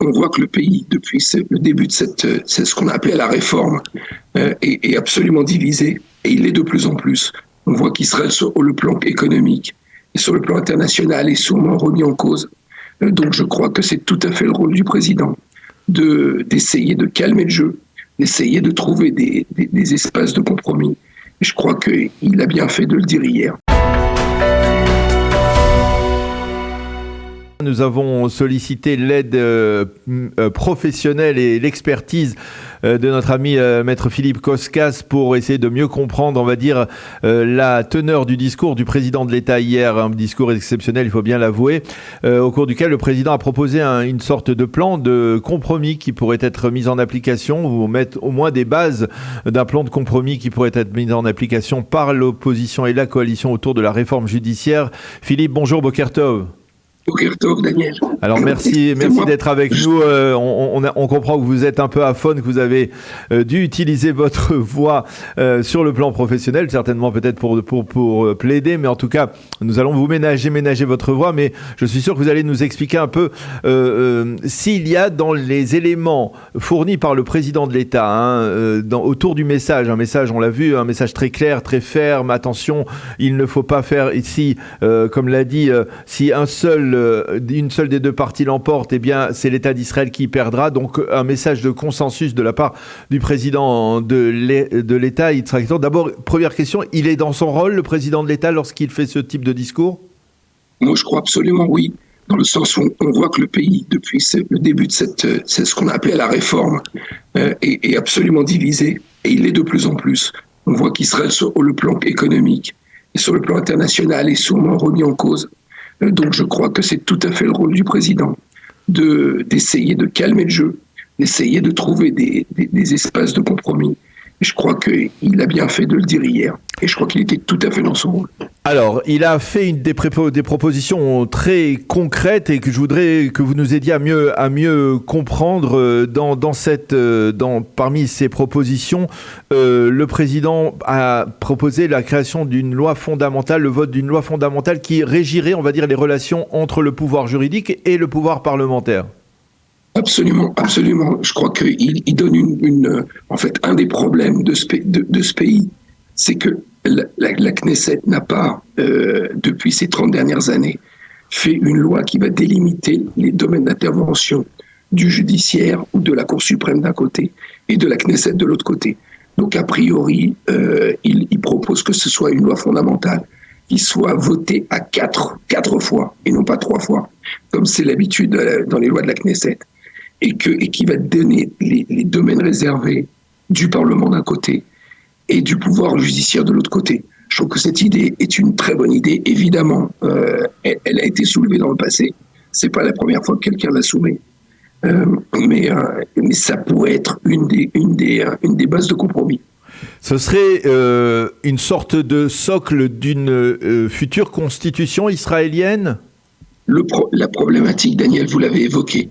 on voit que le pays, depuis le début de c'est ce qu'on a appelé la réforme, est absolument divisé, et il l'est de plus en plus. On voit qu'Israël, sur le plan économique et sur le plan international, est sûrement remis en cause. Donc je crois que c'est tout à fait le rôle du président d'essayer de calmer le jeu, d'essayer de trouver des espaces de compromis. Et je crois qu'il a bien fait de le dire hier. Nous avons sollicité l'aide professionnelle et l'expertise de notre ami maître Philippe Koskas pour essayer de mieux comprendre, on va dire, la teneur du discours du président de l'État hier, un discours exceptionnel, il faut bien l'avouer, au cours duquel le président a proposé une sorte de plan de compromis qui pourrait être mis en application, ou mettre au moins des bases d'un plan de compromis qui pourrait être mis en application par l'opposition et la coalition autour de la réforme judiciaire. Philippe, bonjour, Boker Tov. Daniel. Alors merci d'être avec nous. On comprend que vous êtes un peu aphone, que vous avez dû utiliser votre voix sur le plan professionnel, certainement peut-être pour plaider, mais en tout cas, nous allons vous ménager votre voix, mais je suis sûr que vous allez nous expliquer un peu s'il y a dans les éléments fournis par le président de l'État, autour du message, un message, on l'a vu, un message très clair, très ferme, attention, il ne faut pas faire ici, comme l'a dit, si une seule des deux parties l'emporte, eh bien, c'est l'État d'Israël qui perdra. Donc, un message de consensus de la part du président de l'État, Yitzhak Herzog. D'abord, première question, il est dans son rôle, le président de l'État, lorsqu'il fait ce type de discours ? Moi, je crois absolument oui, dans le sens où on voit que le pays, depuis le début de c'est ce qu'on a appelé la réforme, est absolument divisé, et il l'est de plus en plus. On voit qu'Israël, sur le plan économique et sur le plan international, est sûrement remis en cause. Donc je crois que c'est tout à fait le rôle du président d'essayer de calmer le jeu, d'essayer de trouver des espaces de compromis. Et je crois qu'il a bien fait de le dire hier. Et je crois qu'il était tout à fait dans son rôle. Alors, il a fait des propositions très concrètes et que je voudrais que vous nous aidiez à mieux comprendre parmi ces propositions. Le président a proposé la création d'une loi fondamentale, le vote d'une loi fondamentale qui régirait, on va dire, les relations entre le pouvoir juridique et le pouvoir parlementaire. Absolument, absolument. Je crois qu'il donne en fait, un des problèmes de ce pays, c'est que la Knesset n'a pas, depuis ces 30 dernières années, fait une loi qui va délimiter les domaines d'intervention du judiciaire ou de la Cour suprême d'un côté et de la Knesset de l'autre côté. Donc, a priori, il propose que ce soit une loi fondamentale qui soit votée à quatre fois et non pas 3 fois, comme c'est l'habitude dans les lois de la Knesset. Et qui va donner les domaines réservés du Parlement d'un côté et du pouvoir judiciaire de l'autre côté. Je trouve que cette idée est une très bonne idée. Évidemment, elle a été soulevée dans le passé. C'est pas la première fois que quelqu'un la soumet. Mais ça pourrait être une des bases de compromis. Ce serait une sorte de socle d'une future constitution israélienne ? La problématique, Daniel, vous l'avez évoquée,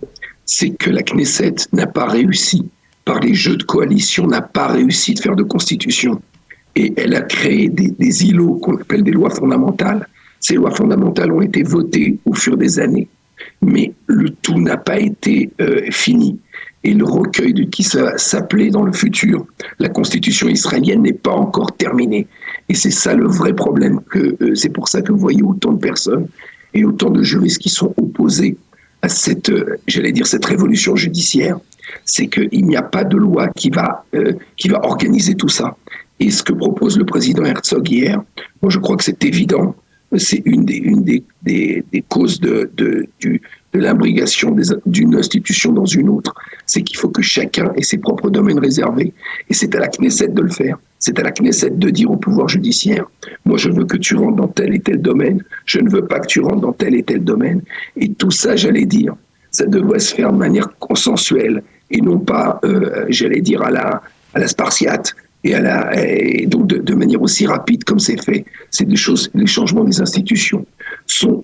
c'est que la Knesset n'a pas réussi, par les jeux de coalition, n'a pas réussi de faire de constitution. Et elle a créé des îlots qu'on appelle des lois fondamentales. Ces lois fondamentales ont été votées au fur des années. Mais le tout n'a pas été fini. Et le recueil de qui ça va s'appeler dans le futur, la constitution israélienne, n'est pas encore terminé. Et c'est ça le vrai problème. C'est pour ça que vous voyez autant de personnes et autant de juristes qui sont opposés à cette révolution judiciaire, c'est qu'il n'y a pas de loi qui va organiser tout ça. Et ce que propose le président Herzog hier, moi je crois que c'est évident, c'est une des causes de l'imbrication d'une institution dans une autre, c'est qu'il faut que chacun ait ses propres domaines réservés, et c'est à la Knesset de le faire. C'est à la Knesset de dire au pouvoir judiciaire, moi je veux que tu rentres dans tel et tel domaine, je ne veux pas que tu rentres dans tel et tel domaine. Et tout ça, j'allais dire, ça devrait se faire de manière consensuelle et non pas, à la spartiate et donc de manière aussi rapide comme c'est fait. C'est les changements des institutions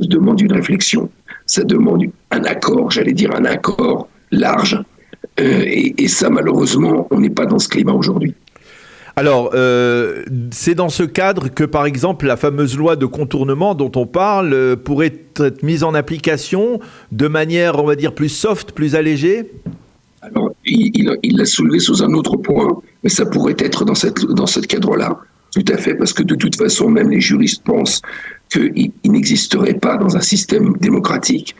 demandent une réflexion, ça demande un accord large, et ça malheureusement, on n'est pas dans ce climat aujourd'hui. Alors, c'est dans ce cadre que, par exemple, la fameuse loi de contournement dont on parle pourrait être mise en application de manière, on va dire, plus soft, plus allégée? Alors, il l'a soulevé sous un autre point, mais ça pourrait être dans ce cadre-là, tout à fait, parce que de toute façon, même les juristes pensent qu'il n'existerait pas dans un système démocratique.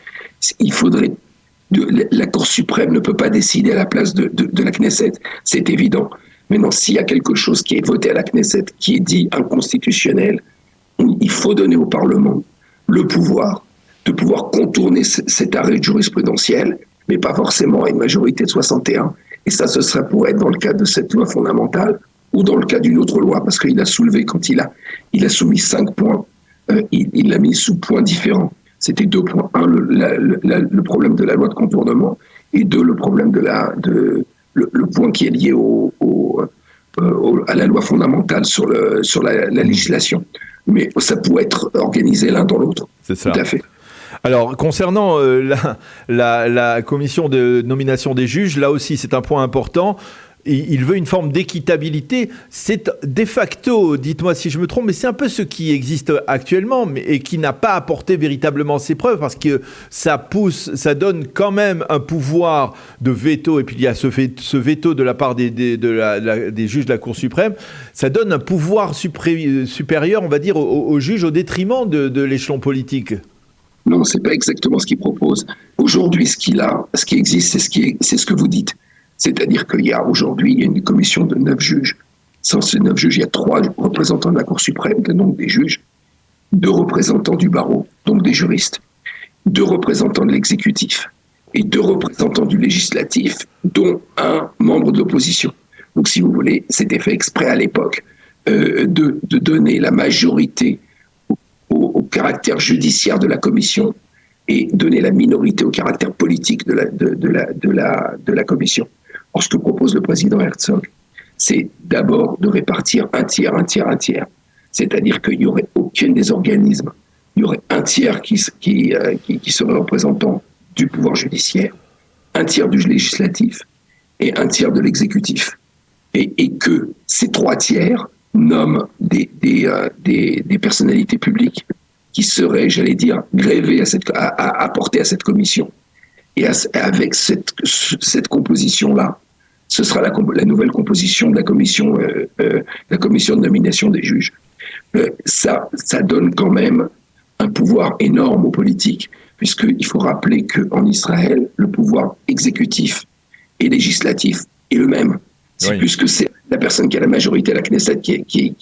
Il faudrait la Cour suprême ne peut pas décider à la place de la Knesset, c'est évident. Maintenant, s'il y a quelque chose qui est voté à la Knesset, qui est dit inconstitutionnel, il faut donner au Parlement le pouvoir de pouvoir contourner cet arrêt jurisprudentiel, mais pas forcément à une majorité de 61. Et ça, ce serait pour être dans le cadre de cette loi fondamentale ou dans le cas d'une autre loi, parce qu'il a soulevé, quand il a soumis 5 points, il l'a mis sous points différents. C'était 2 points. Un, le problème de la loi de contournement, et 2, le problème le point qui est lié à la loi fondamentale sur la législation. Mais ça pourrait être organisé l'un dans l'autre. C'est ça. Tout à fait. Alors, concernant la commission de nomination des juges, là aussi, c'est un point important. Il veut une forme d'équitabilité. C'est de facto, dites-moi si je me trompe, mais c'est un peu ce qui existe actuellement et qui n'a pas apporté véritablement ses preuves, parce que ça donne quand même un pouvoir de veto, et puis il y a ce veto de la part des juges de la Cour suprême. Ça donne un pouvoir supérieur, on va dire, aux juges au détriment de l'échelon politique. Non, c'est pas exactement ce qu'il propose. Aujourd'hui, ce qui existe, c'est ce que vous dites. C'est-à-dire qu'il y a aujourd'hui une commission de 9 juges. Sans ces 9 juges, il y a 3 représentants de la Cour suprême, donc des juges, 2 représentants du barreau, donc des juristes, 2 représentants de l'exécutif et 2 représentants du législatif, dont un membre de l'opposition. Donc, si vous voulez, c'était fait exprès à l'époque de donner la majorité au caractère judiciaire de la commission et donner la minorité au caractère politique de la commission. Or, ce que propose le président Herzog, c'est d'abord de répartir un tiers. C'est-à-dire qu'il n'y aurait aucun des organismes. Il y aurait un tiers qui serait représentant du pouvoir judiciaire, un tiers du législatif et un tiers de l'exécutif. Et que ces 3 tiers nomment des personnalités publiques qui seraient, j'allais dire, grevées à apporter à cette commission. Et avec cette composition-là, ce sera la nouvelle composition de la commission de nomination des juges. Ça donne quand même un pouvoir énorme aux politiques, puisqu'il faut rappeler qu'en Israël, le pouvoir exécutif et législatif est le même. C'est puisque c'est la personne qui a la majorité à la Knesset qui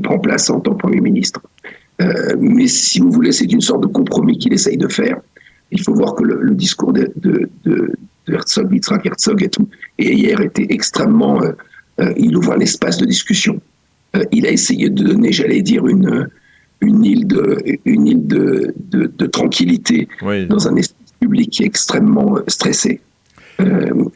prend place en tant que Premier ministre. Mais si vous voulez, c'est une sorte de compromis qu'il essaye de faire. Il faut voir que le discours de Herzog, Yitzhak Herzog et hier était extrêmement... il ouvre un espace de discussion. Il a essayé de donner, j'allais dire, une île de tranquillité dans un espace public qui est extrêmement stressé.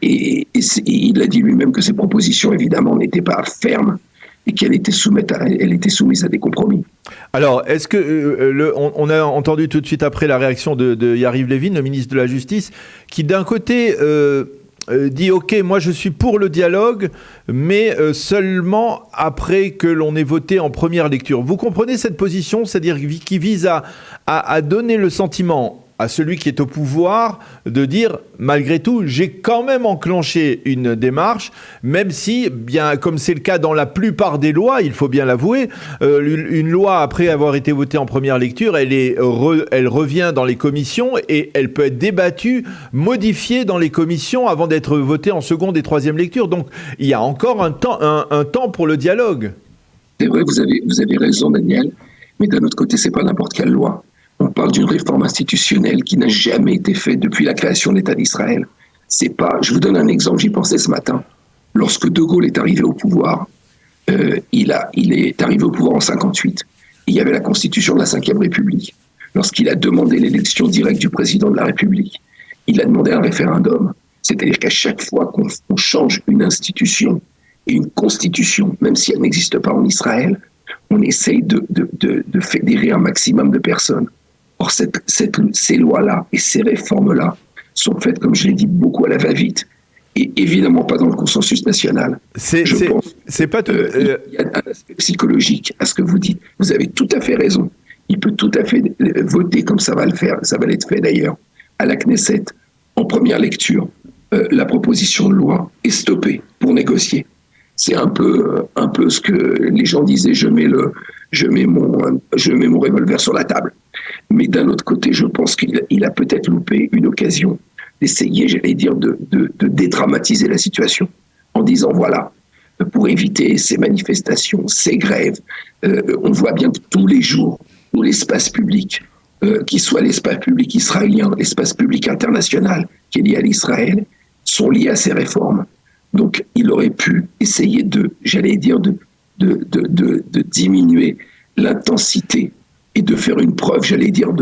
Et il a dit lui-même que ses propositions, évidemment, n'étaient pas fermes et qu'elle était soumise à des compromis. Alors, est-ce que on a entendu tout de suite après la réaction de Yariv Levin, le ministre de la Justice, qui d'un côté dit « Ok, moi je suis pour le dialogue, mais seulement après que l'on ait voté en première lecture ». Vous comprenez cette position, c'est-à-dire qui vise à donner le sentiment à celui qui est au pouvoir de dire, malgré tout, j'ai quand même enclenché une démarche, même si, bien comme c'est le cas dans la plupart des lois, il faut bien l'avouer, une loi, après avoir été votée en première lecture, elle revient dans les commissions et elle peut être débattue, modifiée dans les commissions avant d'être votée en seconde et troisième lecture. Donc, il y a encore un temps pour le dialogue. C'est vrai, vous avez raison, Daniel, mais d'un autre côté, c'est pas n'importe quelle loi. On parle d'une réforme institutionnelle qui n'a jamais été faite depuis la création de l'État d'Israël. C'est pas. Je vous donne un exemple, j'y pensais ce matin. Lorsque De Gaulle est arrivé au pouvoir, il est arrivé au pouvoir en 1958. Il y avait la Constitution de la Ve République. Lorsqu'il a demandé l'élection directe du président de la République, il a demandé un référendum. C'est-à-dire qu'à chaque fois qu'on change une institution et une constitution, même si elle n'existe pas en Israël, on essaye de fédérer un maximum de personnes. Or, ces lois-là et ces réformes-là sont faites, comme je l'ai dit, beaucoup à la va-vite. et évidemment pas dans le consensus national. C'est pas tout. Il y a un aspect psychologique à ce que vous dites. Vous avez tout à fait raison. Il peut tout à fait voter comme ça va l'être fait d'ailleurs, à la Knesset, en première lecture. La proposition de loi est stoppée pour négocier. C'est un peu ce que les gens disaient, je mets mon revolver sur la table. Mais d'un autre côté, je pense qu'il a peut-être loupé une occasion d'essayer, j'allais dire, de dédramatiser la situation en disant voilà, pour éviter ces manifestations, ces grèves, on voit bien que tous les jours, où l'espace public, qu'il soit l'espace public israélien, l'espace public international qui est lié à l'Israël, sont liés à ces réformes. Donc, il aurait pu essayer de diminuer l'intensité et de faire une preuve, j'allais dire,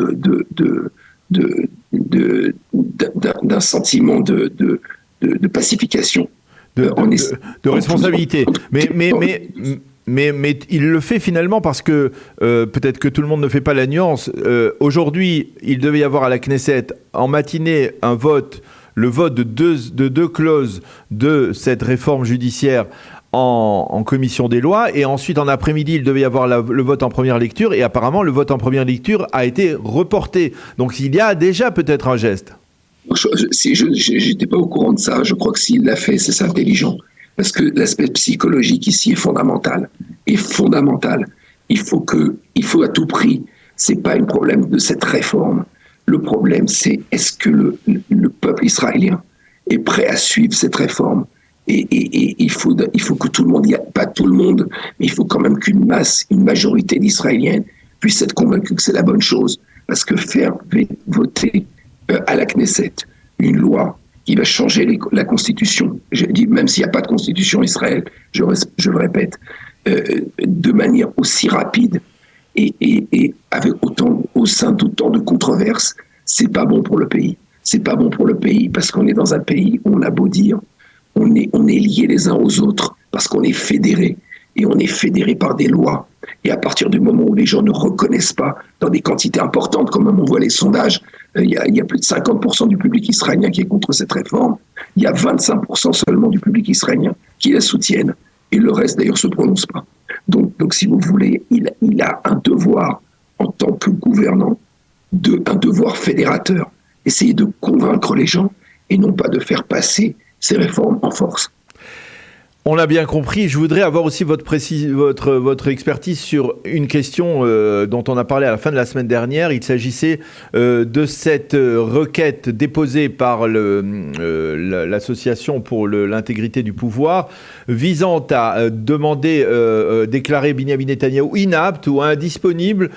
d'un sentiment de pacification. De responsabilité. Mais il le fait finalement parce que peut-être que tout le monde ne fait pas la nuance. Aujourd'hui, il devait y avoir à la Knesset en matinée le vote de deux clauses de cette réforme judiciaire en commission des lois, et ensuite en après-midi il devait y avoir le vote en première lecture, et apparemment le vote en première lecture a été reporté. Donc il y a déjà peut-être un geste. Je n'étais pas au courant de ça. Je crois que s'il l'a fait, c'est intelligent. Parce que l'aspect psychologique ici est fondamental. Il faut à tout prix, c'est pas un problème de cette réforme. Le problème, c'est est-ce que le peuple israélien est prêt à suivre cette réforme? Et il faut que tout le monde, pas tout le monde, mais il faut quand même une majorité d'Israéliens puisse être convaincue que c'est la bonne chose. Parce que faire voter à la Knesset une loi qui va changer la Constitution, je dis même s'il n'y a pas de Constitution Israël, je le répète, de manière aussi rapide et avec au sein d'autant de controverses, c'est pas bon pour le pays. C'est pas bon pour le pays parce qu'on est dans un pays où on a beau dire, on est liés les uns aux autres parce qu'on est fédérés et on est fédérés par des lois. Et à partir du moment où les gens ne reconnaissent pas dans des quantités importantes, comme on voit les sondages, il y a plus de 50% du public israélien qui est contre cette réforme. Il y a 25% seulement du public israélien qui la soutiennent. Et le reste, d'ailleurs, ne se prononce pas. Donc, si vous voulez, il a un devoir en tant que gouvernant, un devoir fédérateur. Essayer de convaincre les gens et non pas de faire passer ces réformes en force. On l'a bien compris. Je voudrais avoir aussi votre expertise sur une question dont on a parlé à la fin de la semaine dernière. Il s'agissait de cette requête déposée par l'association pour l'intégrité du pouvoir visant à demander déclarer Binyamin Netanyahou inapte ou indisponible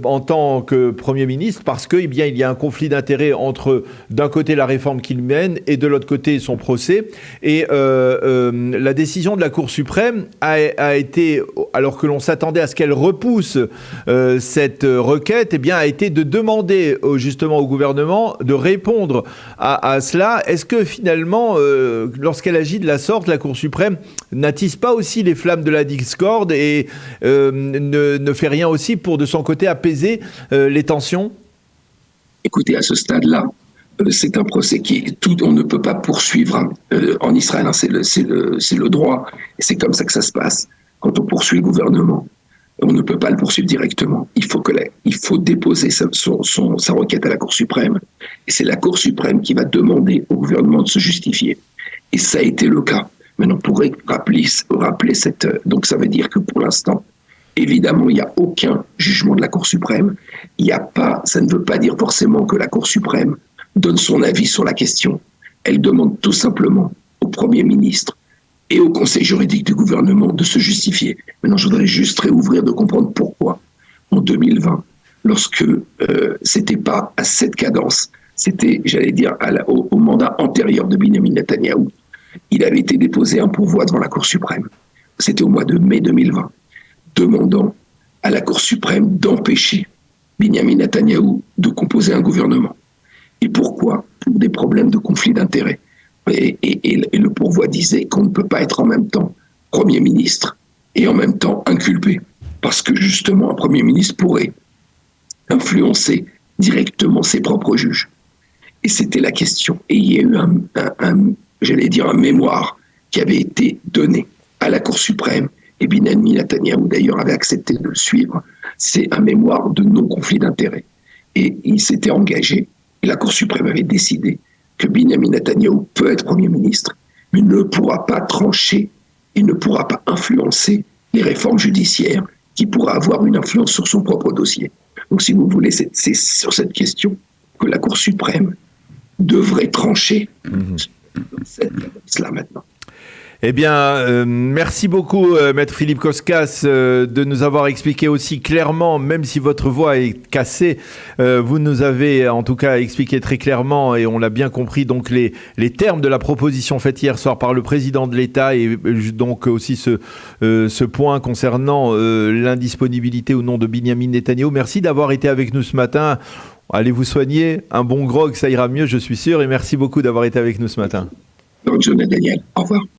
en tant que Premier ministre parce que, il y a un conflit d'intérêts entre d'un côté la réforme qu'il mène et de l'autre côté son procès. Et la décision de la Cour suprême a été, alors que l'on s'attendait à ce qu'elle repousse cette requête, a été de demander justement au gouvernement de répondre à cela. Est-ce que finalement, lorsqu'elle agit de la sorte, la Cour suprême n'attise pas aussi les flammes de la discorde et ne fait rien aussi pour, de son côté, apaiser les tensions? Écoutez, à ce stade-là, c'est un procès on ne peut pas poursuivre en Israël, c'est le droit, et c'est comme ça que ça se passe. Quand on poursuit le gouvernement, on ne peut pas le poursuivre directement. Il faut déposer sa requête à la Cour suprême, et c'est la Cour suprême qui va demander au gouvernement de se justifier. Et ça a été le cas. Maintenant, on pourrait rappeler donc ça veut dire que pour l'instant, évidemment, il n'y a aucun jugement de la Cour suprême. Ça ne veut pas dire forcément que la Cour suprême donne son avis sur la question. Elle demande tout simplement au Premier ministre et au Conseil juridique du gouvernement de se justifier. Maintenant, je voudrais juste réouvrir de comprendre pourquoi, en 2020, lorsque c'était pas à cette cadence, c'était, j'allais dire, au mandat antérieur de Binyamin Netanyahou, il avait été déposé un pourvoi devant la Cour suprême. C'était au mois de mai 2020, demandant à la Cour suprême d'empêcher Binyamin Netanyahou de composer un gouvernement. Et pourquoi? Pour des problèmes de conflit d'intérêts. Et le pourvoi disait qu'on ne peut pas être en même temps Premier ministre et en même temps inculpé. Parce que justement, un Premier ministre pourrait influencer directement ses propres juges. Et c'était la question. Et il y a eu j'allais dire, un mémoire qui avait été donné à la Cour suprême, et Benyamin Netanyahou d'ailleurs avait accepté de le suivre. C'est un mémoire de non-conflit d'intérêts. Et il s'était engagé, et la Cour suprême avait décidé que Benyamin Netanyahou peut être Premier ministre, mais ne pourra pas trancher, il ne pourra pas influencer les réformes judiciaires qui pourraient avoir une influence sur son propre dossier. Donc si vous voulez, c'est sur cette question que la Cour suprême devrait trancher cela maintenant. Eh bien, merci beaucoup, Maître Philippe Koskas, de nous avoir expliqué aussi clairement, même si votre voix est cassée, vous nous avez en tout cas expliqué très clairement, et on l'a bien compris, donc les termes de la proposition faite hier soir par le président de l'État, et donc aussi ce point concernant l'indisponibilité ou non de Benyamin Netanyahou. Merci d'avoir été avec nous ce matin. Allez vous soigner, un bon grog, ça ira mieux, je suis sûr, et merci beaucoup d'avoir été avec nous ce matin. Bonne journée, Daniel. Au revoir.